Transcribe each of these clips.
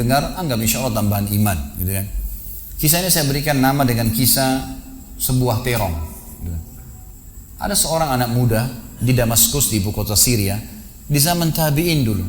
dengar, anggap insya Allah tambahan iman, gitu kan. Kisah ini saya berikan nama dengan kisah sebuah terong. Gitu. Ada seorang anak muda di Damaskus, di ibu kota Syria, di zaman tabi'in dulu.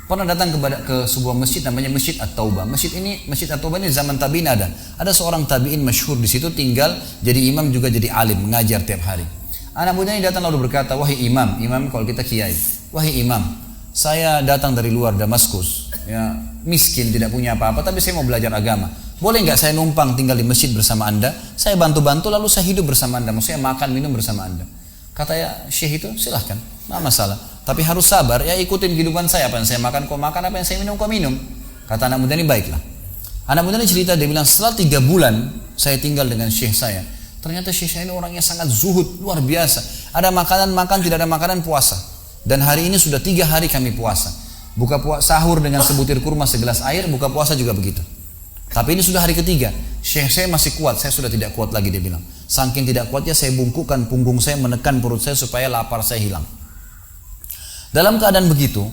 Pernah datang ke sebuah masjid namanya Masjid At-Taubah. Masjid At-Taubah ini zaman tabi'in ada. Ada seorang tabi'in masyhur di situ, tinggal jadi imam juga jadi alim, mengajar tiap hari. Anak muda ini datang lalu berkata, wahai imam kalau kita kiai, wahai imam, saya datang dari luar Damaskus, ya, miskin, tidak punya apa-apa, tapi saya mau belajar agama. Boleh nggak saya numpang tinggal di masjid bersama anda? Saya bantu-bantu lalu saya hidup bersama anda. Maksudnya makan minum bersama anda. Kata ya syekh itu, silahkan, nggak masalah. Tapi harus sabar, ya ikutin kehidupan saya. Apa yang saya makan kau makan, apa yang saya minum kau minum. Kata anak muda ini, baiklah. Anak muda ini cerita, dia bilang setelah 3 bulan saya tinggal dengan syekh saya. Ternyata syekh saya ini orangnya sangat zuhud, luar biasa. Ada makanan makan, tidak ada makanan puasa. Dan hari ini sudah 3 hari kami puasa. Sahur dengan sebutir kurma segelas air, buka puasa juga begitu. Tapi ini sudah hari ketiga, syekh saya masih kuat, saya sudah tidak kuat lagi, dia bilang. Saking tidak kuatnya saya bungkukkan punggung saya, menekan perut saya supaya lapar saya hilang. Dalam keadaan begitu,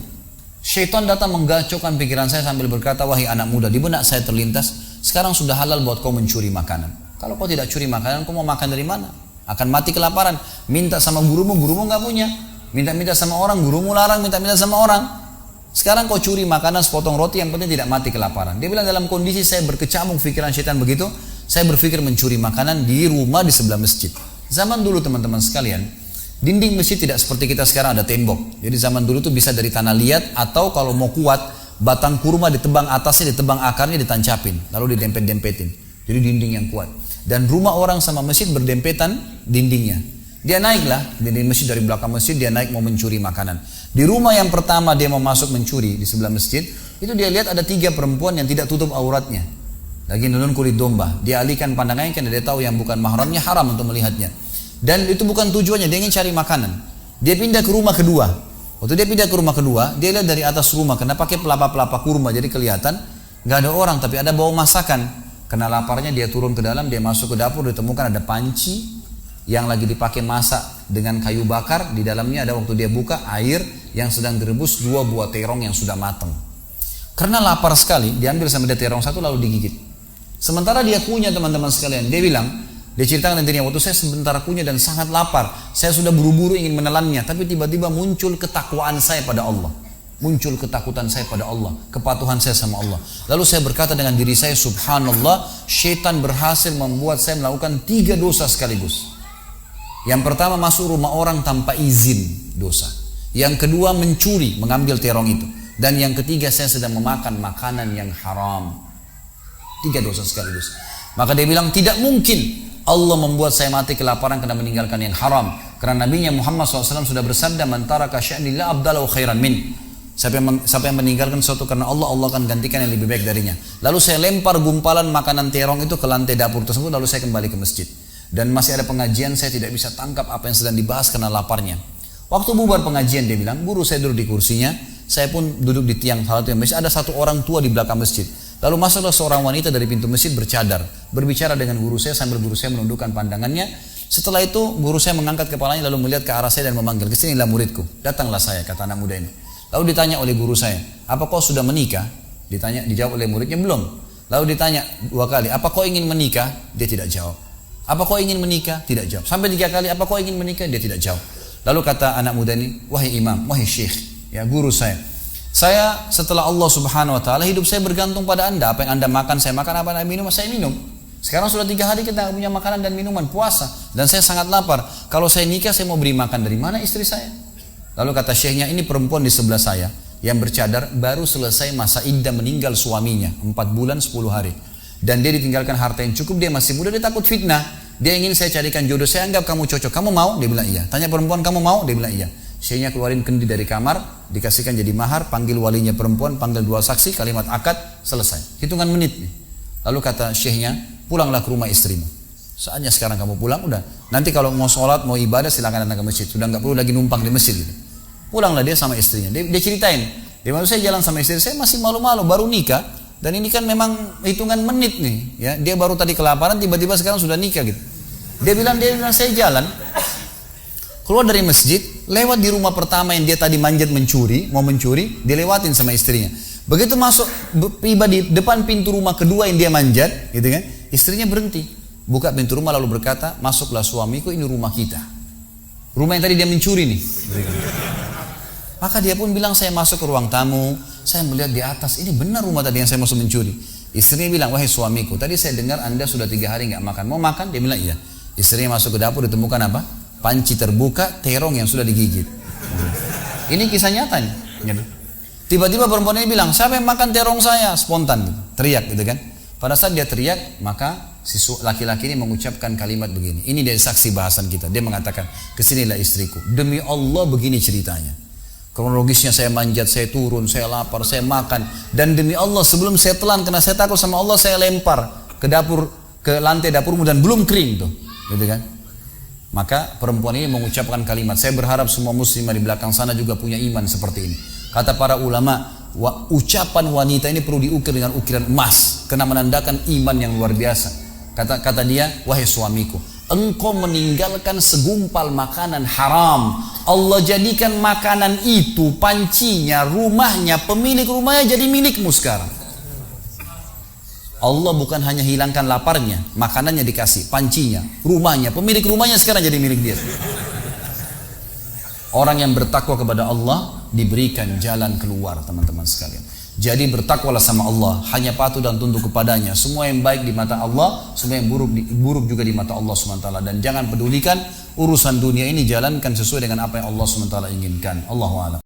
syaitan datang menggacaukan pikiran saya sambil berkata, wahai anak muda, di benak saya terlintas, sekarang sudah halal buat kau mencuri makanan. Kalau kau tidak curi makanan, kau mau makan dari mana? Akan mati kelaparan. Minta sama gurumu nggak punya. Minta-minta sama orang, gurumu larang, minta-minta sama orang. Sekarang kau curi makanan sepotong roti, yang penting tidak mati kelaparan. Dia bilang dalam kondisi saya berkecamuk pikiran syaitan begitu, saya berpikir mencuri makanan di rumah di sebelah masjid. Zaman dulu teman-teman sekalian, dinding masjid tidak seperti kita sekarang ada tembok. Jadi zaman dulu tuh bisa dari tanah liat, atau kalau mau kuat, batang kurma ditebang atasnya, ditebang akarnya, ditancapin, lalu didempet-dempetin. Jadi dinding yang kuat. Dan rumah orang sama masjid berdempetan dindingnya. Dia naiklah dinding masjid, dari belakang masjid dia naik mau mencuri makanan. Di rumah yang pertama dia mau masuk mencuri di sebelah masjid, itu dia lihat ada 3 perempuan yang tidak tutup auratnya, lagi nunun kulit domba. Dia alihkan pandangannya karena dia tahu yang bukan mahramnya haram untuk melihatnya. Dan itu bukan tujuannya, dia ingin cari makanan. Dia pindah ke rumah kedua. Waktu dia pindah ke rumah kedua, dia lihat dari atas rumah, karena pakai pelapa-pelapa kurma jadi kelihatan nggak ada orang, tapi ada bau masakan. Karena laparnya dia turun ke dalam, dia masuk ke dapur, ditemukan ada panci yang lagi dipakai masak dengan kayu bakar. Di dalamnya ada, waktu dia buka, air yang sedang direbus 2 buah terong yang sudah matang. Karena lapar sekali, diambil sama dia terong 1 lalu digigit. Sementara dia kunyah teman-teman sekalian, dia bilang, dia ceritakan nantinya, waktu saya sebentar kunyah dan sangat lapar, saya sudah buru-buru ingin menelannya, tapi tiba-tiba muncul ketakwaan saya pada Allah. Muncul ketakutan saya pada Allah, kepatuhan saya sama Allah. Lalu saya berkata dengan diri saya, subhanallah, syaitan berhasil membuat saya melakukan 3 dosa sekaligus. Yang pertama, masuk rumah orang tanpa izin, dosa. Yang kedua, mencuri, mengambil terong itu. Dan yang ketiga, saya sedang memakan makanan yang haram. 3 dosa sekaligus. Maka dia bilang, tidak mungkin Allah membuat saya mati kelaparan karena meninggalkan yang haram. Karena Nabi Muhammad SAW sudah bersabda, man taraka sya'ni la abdalahu khairan min. Siapa yang meninggalkan sesuatu karena Allah, Allah akan gantikan yang lebih baik darinya. Lalu saya lempar gumpalan makanan terong itu ke lantai dapur tersebut, lalu saya kembali ke masjid. Dan masih ada pengajian, saya tidak bisa tangkap apa yang sedang dibahas karena laparnya. Waktu bubar pengajian, dia bilang, guru saya duduk di kursinya, saya pun duduk di tiang salah satu masjid. Ada satu orang tua di belakang masjid. Lalu masuklah seorang wanita dari pintu masjid bercadar, berbicara dengan guru saya sambil guru saya menundukkan pandangannya. Setelah itu guru saya mengangkat kepalanya lalu melihat ke arah saya dan memanggil, kesinilah muridku. Datanglah saya, kata anak muda ini. Lalu ditanya oleh guru saya, apa kau sudah menikah? Dijawab oleh muridnya, belum. Lalu ditanya 2 kali, apa kau ingin menikah? Dia tidak jawab. Apa kau ingin menikah? Tidak jawab. Sampai 3 kali, apa kau ingin menikah? Dia tidak jawab. Lalu kata anak muda ini, wahai imam, wahai syekh, ya guru saya setelah Allah subhanahu wa ta'ala, hidup saya bergantung pada anda. Apa yang anda makan, saya makan. Apa yang anda minum, saya minum. Sekarang sudah 3 hari kita tidak punya makanan dan minuman, puasa. Dan saya sangat lapar. Kalau saya nikah, saya mau beri makan dari mana istri saya? Lalu kata syekhnya, ini perempuan di sebelah saya yang bercadar baru selesai masa iddah meninggal suaminya 4 bulan 10 hari. Dan dia ditinggalkan harta yang cukup, dia masih muda, dia takut fitnah. Dia ingin saya carikan jodoh, saya anggap kamu cocok. Kamu mau? Dia bilang iya. Tanya perempuan, kamu mau? Dia bilang iya. Syekhnya keluarin kendi dari kamar, dikasihkan jadi mahar, panggil walinya perempuan, panggil 2 saksi, kalimat akad, selesai. Hitungan menit nih. Lalu kata syekhnya, pulanglah ke rumah istrimu. Saatnya sekarang kamu pulang, udah. Nanti kalau mau sholat, mau ibadah, silakan datang ke masjid. Sudah nggak perlu lagi numpang di masjid gitu. Pulanglah dia sama istrinya. Dia ceritain, dia maksud saya jalan sama istri saya masih malu-malu, baru nikah. Dan ini kan memang hitungan menit nih, ya. Dia baru tadi kelaparan, tiba-tiba sekarang sudah nikah gitu. Dia bilang saya jalan, keluar dari masjid, lewat di rumah pertama yang dia tadi manjat mencuri, mau mencuri, dia lewatin sama istrinya. Begitu masuk, tiba di depan pintu rumah kedua yang dia manjat, gitu kan? Istrinya berhenti, buka pintu rumah lalu berkata, masuklah suamiku, ini rumah kita. Rumah yang tadi dia mencuri nih. Maka dia pun bilang, saya masuk ke ruang tamu, saya melihat di atas, ini benar rumah tadi yang saya masuk mencuri. Istrinya bilang, wahai suamiku, tadi saya dengar Anda sudah 3 hari nggak makan, mau makan? Dia bilang iya. Istrinya masuk ke dapur, ditemukan apa? Panci terbuka, terong yang sudah digigit. Ini kisah nyata nih. Tiba-tiba perempuan ini bilang, siapa yang makan terong saya? Spontan, teriak gitu kan. Pada saat dia teriak, maka si laki-laki ini mengucapkan kalimat begini. Ini dari saksi bahasan kita. Dia mengatakan, kesinilah istriku. Demi Allah begini ceritanya. Kronologisnya saya manjat, saya turun, saya lapar, saya makan. Dan demi Allah sebelum saya telan, karena saya takut sama Allah, saya lempar ke dapur, ke lantai dapurmu dan belum kering tuh. Gitu kan. Maka perempuan ini mengucapkan kalimat, saya berharap semua muslimah di belakang sana juga punya iman seperti ini. Kata para ulama, ucapan wanita ini perlu diukir dengan ukiran emas, karena menandakan iman yang luar biasa. Kata dia, wahai suamiku, engkau meninggalkan segumpal makanan haram. Allah jadikan makanan itu, pancinya, rumahnya, pemilik rumahnya jadi milikmu sekarang. Allah bukan hanya hilangkan laparnya, makanannya dikasih, pancinya, rumahnya, pemilik rumahnya sekarang jadi milik dia. Orang yang bertakwa kepada Allah diberikan jalan keluar, teman-teman sekalian. Jadi bertakwalah sama Allah, hanya patuh dan tunduk kepadanya. Semua yang baik di mata Allah, semua yang buruk juga di mata Allah SWT. Dan jangan pedulikan urusan dunia ini, jalankan sesuai dengan apa yang Allah SWT inginkan. Allahu a'lam.